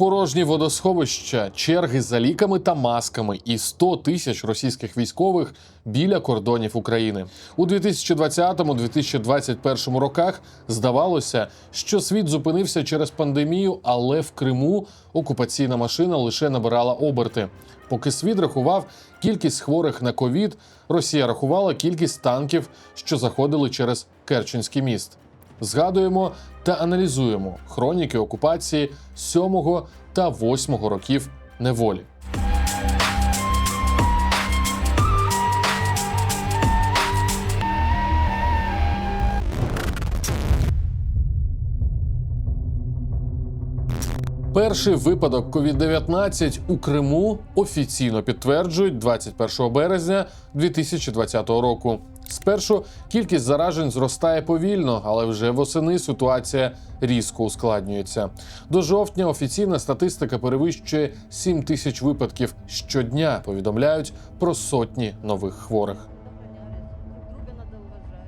Порожні водосховища, черги за ліками та масками і 100 тисяч російських військових біля кордонів України. У 2020-2021 роках здавалося, що світ зупинився через пандемію, але в Криму окупаційна машина лише набирала оберти. Поки світ рахував кількість хворих на ковід, Росія рахувала кількість танків, що заходили через Керченський міст. Згадуємо та аналізуємо хроніки окупації 7 та 8 років неволі. Перший випадок COVID-19 у Криму офіційно підтверджують 21 березня 2020 року. Спершу кількість заражень зростає повільно, але вже восени ситуація різко ускладнюється. До жовтня офіційна статистика перевищує 7 тисяч випадків щодня, повідомляють про сотні нових хворих.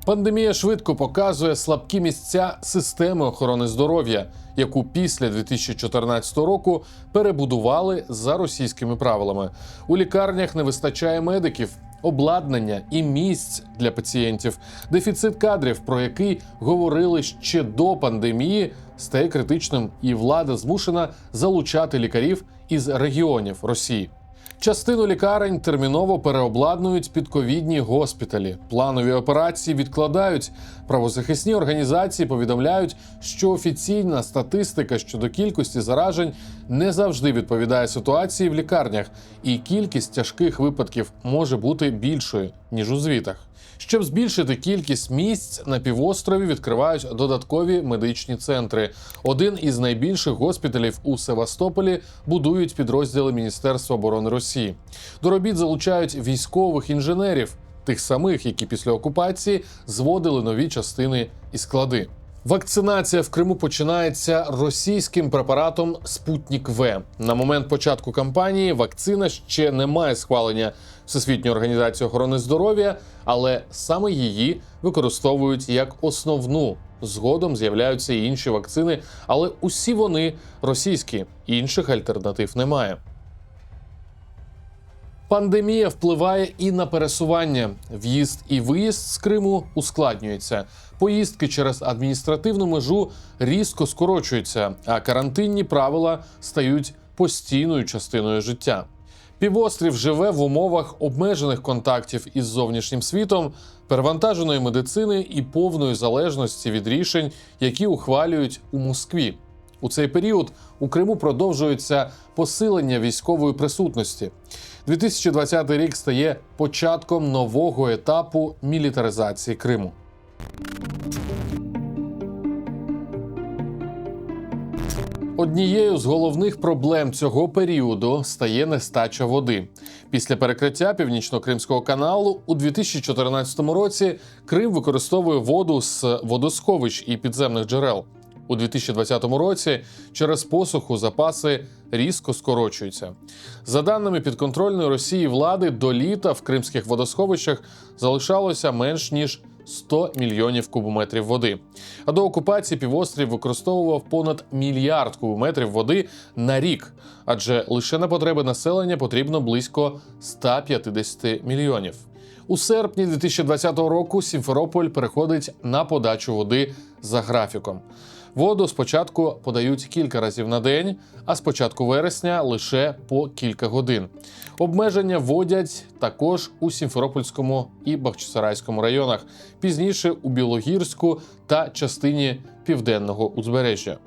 Пандемія швидко показує слабкі місця системи охорони здоров'я, яку після 2014 року перебудували за російськими правилами. У лікарнях не вистачає медиків, обладнання і місць для пацієнтів. Дефіцит кадрів, про який говорили ще до пандемії, стає критичним, і влада змушена залучати лікарів із регіонів Росії. Частину лікарень терміново переобладнують під ковідні госпіталі. Планові операції відкладають. Правозахисні організації повідомляють, що офіційна статистика щодо кількості заражень не завжди відповідає ситуації в лікарнях, і кількість тяжких випадків може бути більшою, ніж у звітах. Щоб збільшити кількість місць, на півострові відкривають додаткові медичні центри. Один із найбільших госпіталів у Севастополі будують підрозділи Міністерства оборони Росії. До робіт залучають військових інженерів, тих самих, які після окупації зводили нові частини і склади. Вакцинація в Криму починається російським препаратом «Спутник В». На момент початку кампанії вакцина ще не має схвалення Всесвітньої організації охорони здоров'я, але саме її використовують як основну. Згодом з'являються і інші вакцини, але усі вони російські, інших альтернатив немає. Пандемія впливає і на пересування. В'їзд і виїзд з Криму ускладнюється. Поїздки через адміністративну межу різко скорочуються, а карантинні правила стають постійною частиною життя. Півострів живе в умовах обмежених контактів із зовнішнім світом, перевантаженої медицини і повної залежності від рішень, які ухвалюють у Москві. У цей період у Криму продовжується посилення військової присутності. 2020 рік стає початком нового етапу мілітаризації Криму. Однією з головних проблем цього періоду стає нестача води. Після перекриття Північно-Кримського каналу у 2014 році Крим використовує воду з водосховищ і підземних джерел. У 2020 році через посуху запаси різко скорочуються. За даними підконтрольної Росії влади, до літа в кримських водосховищах залишалося менш ніж 100 мільйонів кубометрів води. А до окупації півострів використовував понад мільярд кубометрів води на рік, адже лише на потреби населення потрібно близько 150 мільйонів. У серпні 2020 року Сімферополь переходить на подачу води за графіком. Воду спочатку подають кілька разів на день, а з початку вересня лише по кілька годин. Обмеження вводять також у Сімферопольському і Бахчисарайському районах, пізніше у Білогірську та частині південного узбережжя.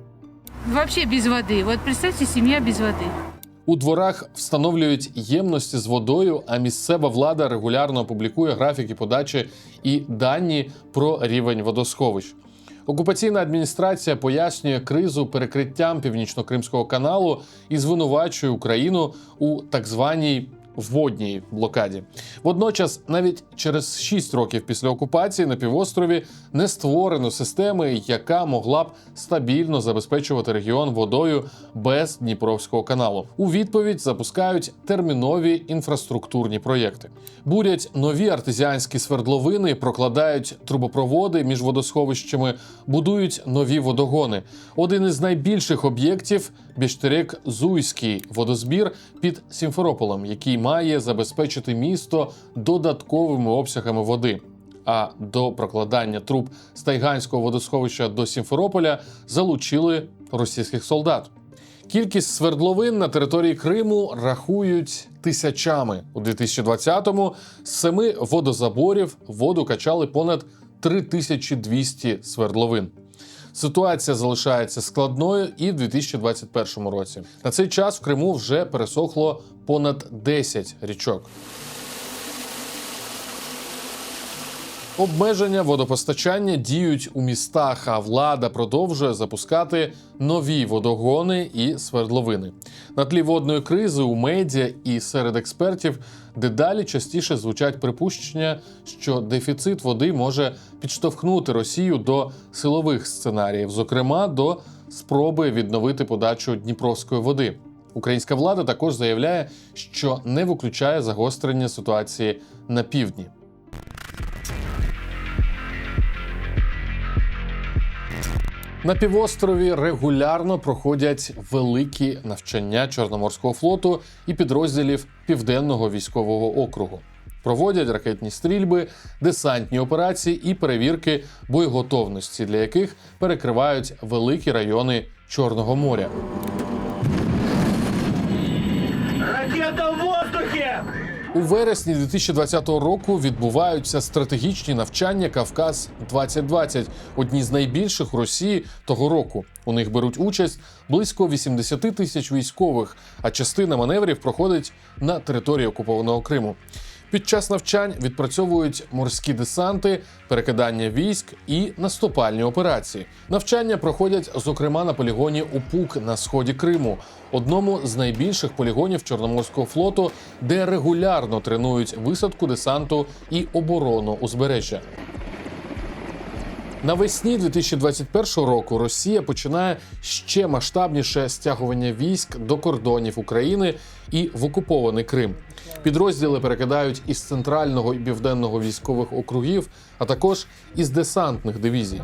Вообще без воды. Вот представьте, семья без воды. У дворах встановлюють ємності з водою, а місцева влада регулярно публікує графіки подачі і дані про рівень водосховищ. Окупаційна адміністрація пояснює кризу перекриттям Північно-Кримського каналу і звинувачує Україну у так званій водній блокаді. Водночас, навіть через 6 років після окупації на півострові не створено системи, яка могла б стабільно забезпечувати регіон водою без Дніпровського каналу. У відповідь запускають термінові інфраструктурні проєкти. Бурять нові артезіанські свердловини, прокладають трубопроводи між водосховищами, будують нові водогони. Один із найбільших об'єктів Бєштерек-Зуйський водозбір під Сімферополем, який має забезпечити місто додатковими обсягами води. А до прокладання труб з Тайганського водосховища до Сімферополя залучили російських солдат. Кількість свердловин на території Криму рахують тисячами. У 2020-му з 7 водозаборів воду качали понад 3200 свердловин. Ситуація залишається складною і в 2021 році. На цей час в Криму вже пересохло понад 10 річок. Обмеження водопостачання діють у містах, а влада продовжує запускати нові водогони і свердловини. На тлі водної кризи у медіа і серед експертів дедалі частіше звучать припущення, що дефіцит води може підштовхнути Росію до силових сценаріїв, зокрема до спроби відновити подачу дніпровської води. Українська влада також заявляє, що не виключає загострення ситуації на півдні. На півострові регулярно проходять великі навчання Чорноморського флоту і підрозділів Південного військового округу. Проводять ракетні стрільби, десантні операції і перевірки боєготовності, для яких перекривають великі райони Чорного моря. Ракета в воздухі! У вересні 2020 року відбуваються стратегічні навчання «Кавказ-2020», одні з найбільших у Росії того року. У них беруть участь близько 80 тисяч військових, а частина маневрів проходить на території окупованого Криму. Під час навчань відпрацьовують морські десанти, перекидання військ і наступальні операції. Навчання проходять, зокрема, на полігоні Упук на сході Криму, одному з найбільших полігонів Чорноморського флоту, де регулярно тренують висадку десанту і оборону узбережжя. Навесні 2021 року Росія починає ще масштабніше стягування військ до кордонів України і в окупований Крим. Підрозділи перекидають із центрального і південного військових округів, а також із десантних дивізій.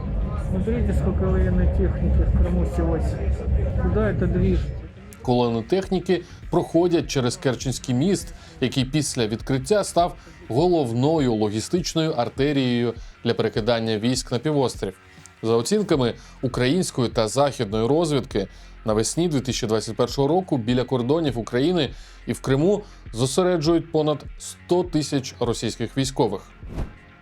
Смотрите, сколько военной техники в Крыму сегодня. Куда это движется? Колони техніки проходять через Керченський міст, який після відкриття став головною логістичною артерією для перекидання військ на півострів. За оцінками української та західної розвідки, навесні 2021 року біля кордонів України і в Криму зосереджують понад 100 тисяч російських військових.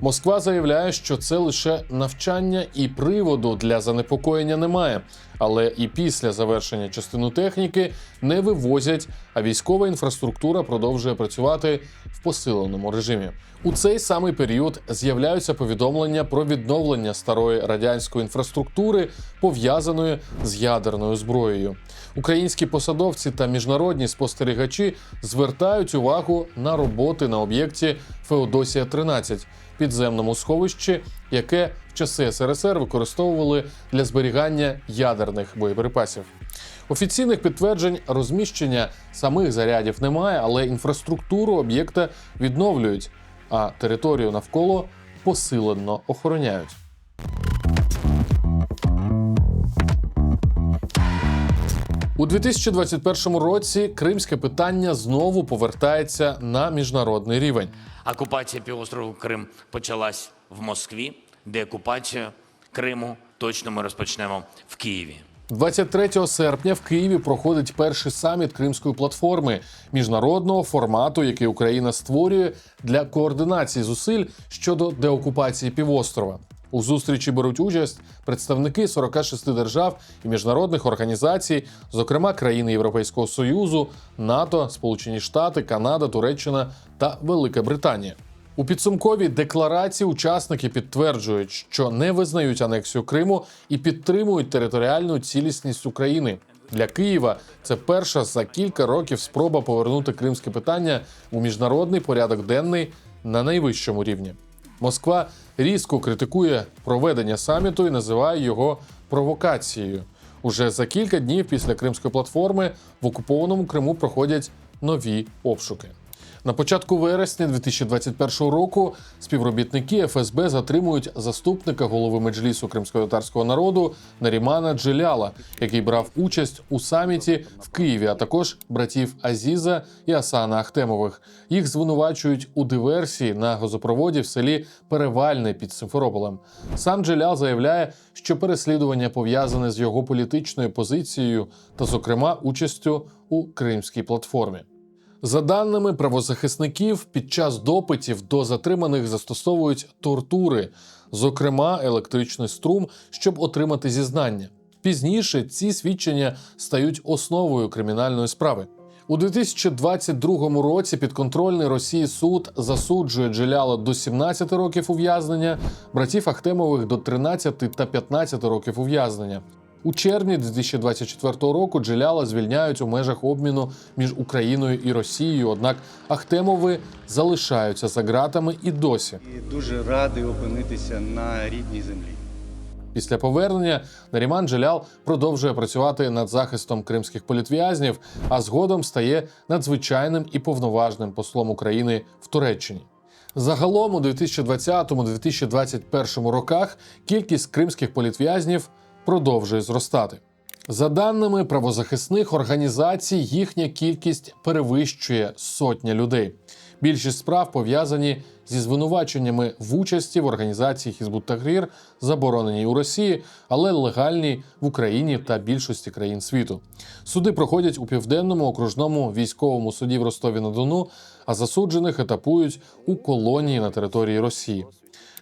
Москва заявляє, що це лише навчання і приводу для занепокоєння немає. Але і після завершення частину техніки не вивозять, а військова інфраструктура продовжує працювати в посиленому режимі. У цей самий період з'являються повідомлення про відновлення старої радянської інфраструктури, пов'язаної з ядерною зброєю. Українські посадовці та міжнародні спостерігачі звертають увагу на роботи на об'єкті Феодосія-13, підземному сховищі, яке в часи СРСР використовували для зберігання ядерних боєприпасів. Офіційних підтверджень розміщення самих зарядів немає, але інфраструктуру об'єкта відновлюють, а територію навколо посилено охороняють. У 2021 році кримське питання знову повертається на міжнародний рівень. Окупація півострову Крим почалась в Москві, деокупацію Криму точно ми розпочнемо в Києві. 23 серпня в Києві проходить перший саміт Кримської платформи – міжнародного формату, який Україна створює для координації зусиль щодо деокупації півострова. У зустрічі беруть участь представники 46 держав і міжнародних організацій, зокрема країни Європейського Союзу, НАТО, Сполучені Штати, Канада, Туреччина та Велика Британія. У підсумковій декларації учасники підтверджують, що не визнають анексію Криму і підтримують територіальну цілісність України. Для Києва це перша за кілька років спроба повернути кримське питання у міжнародний порядок денний на найвищому рівні. Москва різко критикує проведення саміту і називає його провокацією. Уже за кілька днів після Кримської платформи в окупованому Криму проходять нові обшуки. На початку вересня 2021 року співробітники ФСБ затримують заступника голови Меджлісу кримськотатарського народу Нарімана Джеляла, який брав участь у саміті в Києві, а також братів Азіза і Асана Ахтемових. Їх звинувачують у диверсії на газопроводі в селі Перевальне під Симферополем. Сам Джелял заявляє, що переслідування пов'язане з його політичною позицією та, зокрема, участю у Кримській платформі. За даними правозахисників, під час допитів до затриманих застосовують тортури, зокрема електричний струм, щоб отримати зізнання. Пізніше ці свідчення стають основою кримінальної справи. У 2022 році підконтрольний Росії суд засуджує Джеляла до 17 років ув'язнення, братів Ахтемових до 13 та 15 років ув'язнення. У червні 2024 року Джеляла звільняють у межах обміну між Україною і Росією, однак Ахтемови залишаються за ґратами і досі. І дуже радий опинитися на рідній землі. Після повернення Наріман Джелял продовжує працювати над захистом кримських політв'язнів, а згодом стає надзвичайним і повноважним послом України в Туреччині. Загалом у 2020-2021 роках кількість кримських політв'язнів продовжує зростати. За даними правозахисних організацій, їхня кількість перевищує сотня людей. Більшість справ пов'язані зі звинуваченнями в участі в організації Хізбут-Тахрір, забороненій у Росії, але легальній в Україні та більшості країн світу. Суди проходять у Південному окружному військовому суді в Ростові-на-Дону, а засуджених етапують у колонії на території Росії.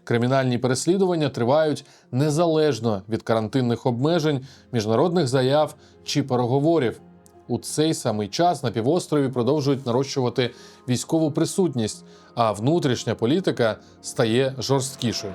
Кримінальні переслідування тривають незалежно від карантинних обмежень, міжнародних заяв чи переговорів. У цей самий час на півострові продовжують нарощувати військову присутність, а внутрішня політика стає жорсткішою.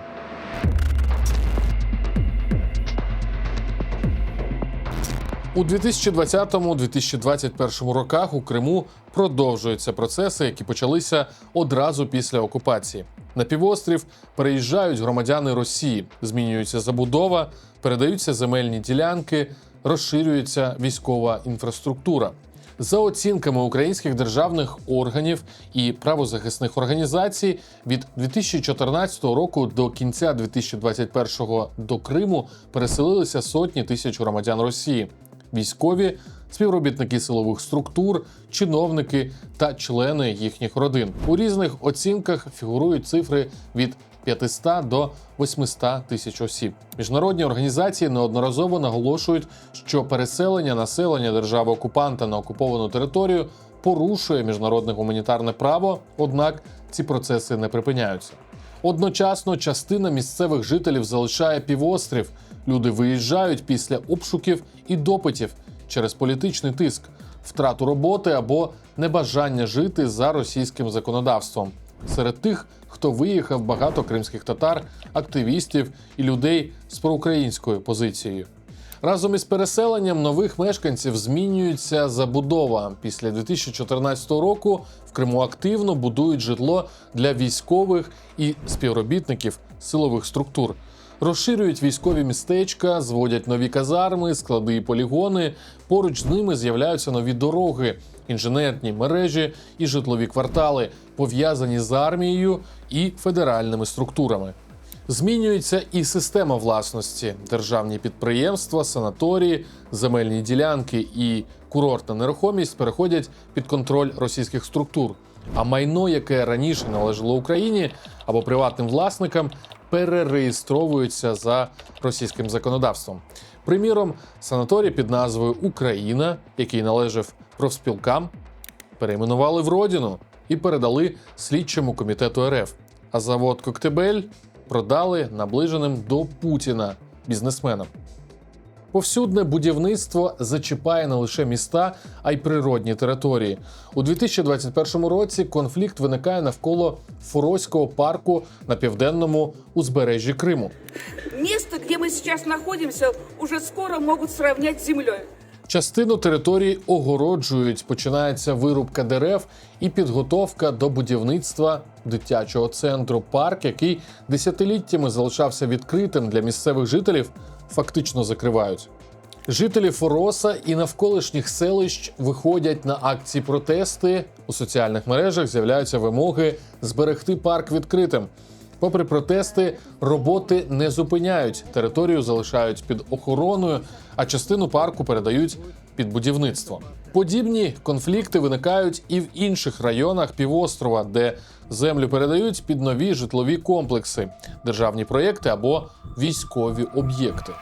У 2020-2021 роках у Криму продовжуються процеси, які почалися одразу після окупації. На півострів переїжджають громадяни Росії, змінюється забудова, передаються земельні ділянки, розширюється військова інфраструктура. За оцінками українських державних органів і правозахисних організацій, від 2014 року до кінця 2021 до Криму переселилися сотні тисяч громадян Росії. Військові, співробітники силових структур, чиновники та члени їхніх родин. У різних оцінках фігурують цифри від 500 до 800 тисяч осіб. Міжнародні організації неодноразово наголошують, що переселення населення держави-окупанта на окуповану територію порушує міжнародне гуманітарне право, однак ці процеси не припиняються. Одночасно частина місцевих жителів залишає півострів. Люди виїжджають після обшуків і допитів через політичний тиск, втрату роботи або небажання жити за російським законодавством. Серед тих, хто виїхав, багато кримських татар, активістів і людей з проукраїнською позицією. Разом із переселенням нових мешканців змінюється забудова. Після 2014 року в Криму активно будують житло для військових і співробітників силових структур. Розширюють військові містечка, зводять нові казарми, склади і полігони. Поруч з ними з'являються нові дороги, інженерні мережі і житлові квартали, пов'язані з армією і федеральними структурами. Змінюється і система власності. Державні підприємства, санаторії, земельні ділянки і курортна нерухомість переходять під контроль російських структур. А майно, яке раніше належало Україні або приватним власникам, перереєстровуються за російським законодавством. Приміром, санаторій під назвою «Україна», який належав профспілкам, перейменували в «Родину» і передали слідчому комітету РФ. А завод «Коктебель» продали наближеним до Путіна бізнесменам. Повсюдне будівництво зачіпає не лише міста, а й природні території. У 2021 році конфлікт виникає навколо Фуройського парку на південному узбережжі Криму. Место, где мы сейчас находимся, уже скоро могут сравнять с землей. Частину території огороджують, починається вирубка дерев і підготовка до будівництва дитячого центру. Парк, який десятиліттями залишався відкритим для місцевих жителів, фактично закривають. Жителі Фороса і навколишніх селищ виходять на акції протести. У соціальних мережах з'являються вимоги зберегти парк відкритим. Попри протести, роботи не зупиняють, територію залишають під охороною, а частину парку передають під будівництво. Подібні конфлікти виникають і в інших районах півострова, де землю передають під нові житлові комплекси, державні проєкти або військові об'єкти.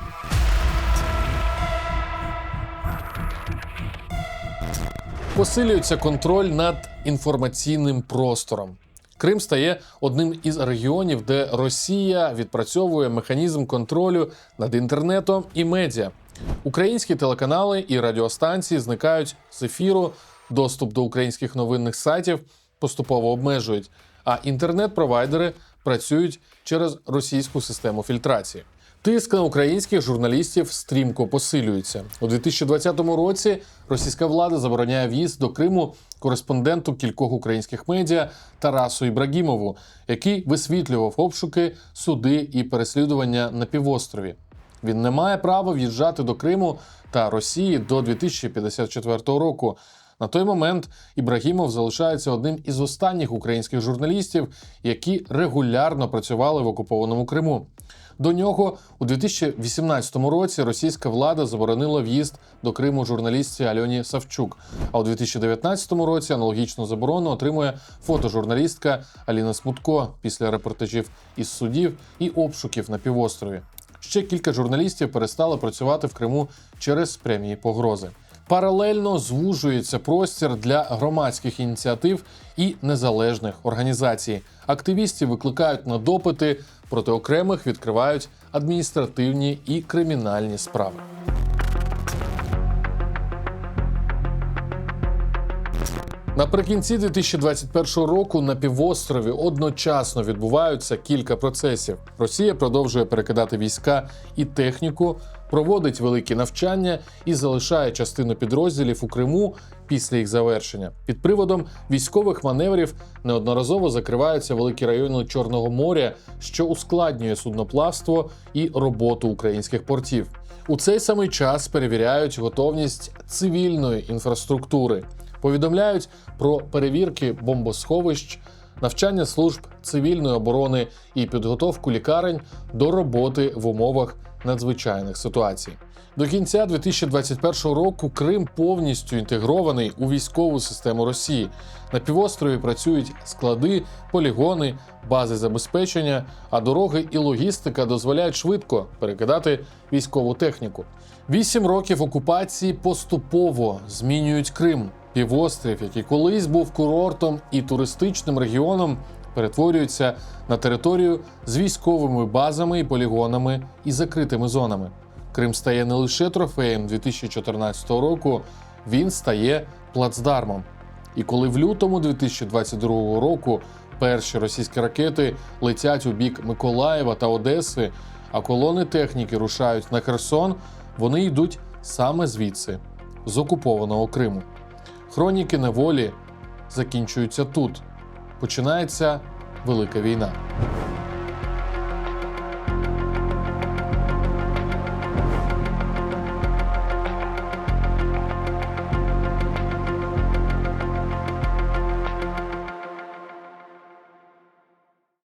Посилюється контроль над інформаційним простором. Крим стає одним із регіонів, де Росія відпрацьовує механізм контролю над інтернетом і медіа. Українські телеканали і радіостанції зникають з ефіру, доступ до українських новинних сайтів поступово обмежують, а інтернет-провайдери працюють через російську систему фільтрації. Тиск на українських журналістів стрімко посилюється. У 2020 році російська влада забороняє в'їзд до Криму кореспонденту кількох українських медіа Тарасу Ібрагімову, який висвітлював обшуки, суди і переслідування на півострові. Він не має права в'їжджати до Криму та Росії до 2054 року. На той момент Ібрагімов залишається одним із останніх українських журналістів, які регулярно працювали в окупованому Криму. До нього у 2018 році російська влада заборонила в'їзд до Криму журналістці Альоні Савчук, а у 2019 році аналогічну заборону отримує фотожурналістка Аліна Смутко після репортажів із судів і обшуків на півострові. Ще кілька журналістів перестали працювати в Криму через прямі погрози. Паралельно звужується простір для громадських ініціатив і незалежних організацій. Активістів викликають на допити, проти окремих відкривають адміністративні і кримінальні справи. Наприкінці 2021 року на півострові одночасно відбуваються кілька процесів. Росія продовжує перекидати війська і техніку, проводить великі навчання і залишає частину підрозділів у Криму після їх завершення. Під приводом військових маневрів неодноразово закриваються великі райони Чорного моря, що ускладнює судноплавство і роботу українських портів. У цей самий час перевіряють готовність цивільної інфраструктури. Повідомляють про перевірки бомбосховищ, навчання служб цивільної оборони і підготовку лікарень до роботи в умовах надзвичайних ситуацій. До кінця 2021 року Крим повністю інтегрований у військову систему Росії. На півострові працюють склади, полігони, бази забезпечення, а дороги і логістика дозволяють швидко перекидати військову техніку. 8 років окупації поступово змінюють Крим. Півострів, який колись був курортом і туристичним регіоном, перетворюється на територію з військовими базами і полігонами і закритими зонами. Крим стає не лише трофеєм 2014 року, він стає плацдармом. І коли в лютому 2022 року перші російські ракети летять у бік Миколаєва та Одеси, а колони техніки рушають на Херсон, вони йдуть саме звідси, з окупованого Криму. Хроніки неволі закінчуються тут. Починається Велика війна.